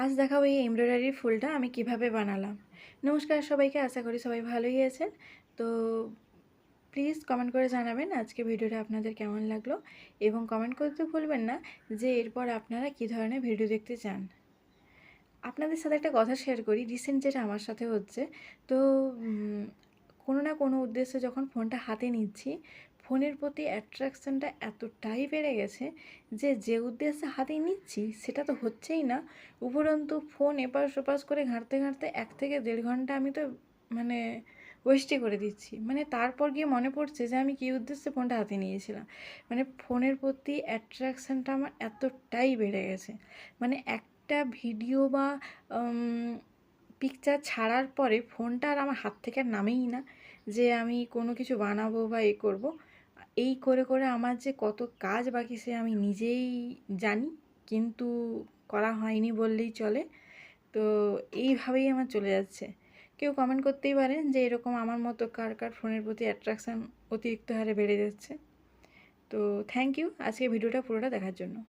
আজ দেখাবো এই এমব্রয়ডারির ফুলটা আমি কিভাবে বানালাম। নমস্কার সবাইকে, আশা করি সবাই ভালোই আছেন। তো প্লিজ কমেন্ট করে জানাবেন আজকে ভিডিওটা আপনাদের কেমন লাগলো, এবং কমেন্ট করতে ভুলবেন না যে এরপর আপনারা কী ধরনের ভিডিও দেখতে চান। আপনাদের সাথে একটা কথা শেয়ার করি, রিসেন্ট যেটা আমার সাথে হচ্ছে। তো কোনো না কোনো উদ্দেশ্যে যখন ফোনটা হাতে নিচ্ছি, ফোনের প্রতি অ্যাট্রাকশানটা এতটাই বেড়ে গেছে যে যে উদ্দেশ্যে হাতে নিচ্ছি সেটা তো হচ্ছেই না। উপরন্তু ফোন এপাশ ওপাশ করে ঘাঁটতে ঘাঁটতে 1 থেকে 1.5 ঘন্টা আমি তো মানে ওয়েস্টই করে দিচ্ছি। মানে তারপর গিয়ে মনে পড়ছে যে আমি কী উদ্দেশ্যে ফোনটা হাতে নিয়েছিলাম। মানে ফোনের প্রতি অ্যাট্রাকশানটা আমার এতটাই বেড়ে গেছে। মানে একটা ভিডিও বা পিকচার ছাড়ার পরে ফোনটা আর আমার হাত থেকে আর নামেই না যে আমি কোনো কিছু বানাবো বা করব। এই করে করে আমার যে কত কাজ বাকি সে আমি নিজেই জানি, কিন্তু করা হয়নি বললেই চলে। তো এইভাবেই আমার চলে যাচ্ছে। কেউ কমেন্ট করতেই পারেন যে এরকম আমার মতো কার কার ফোনের প্রতি অ্যাট্রাকশান অতিরিক্ত হারে বেড়ে যাচ্ছে। তো থ্যাংক ইউ আজকে ভিডিওটা পুরোটা দেখার জন্য।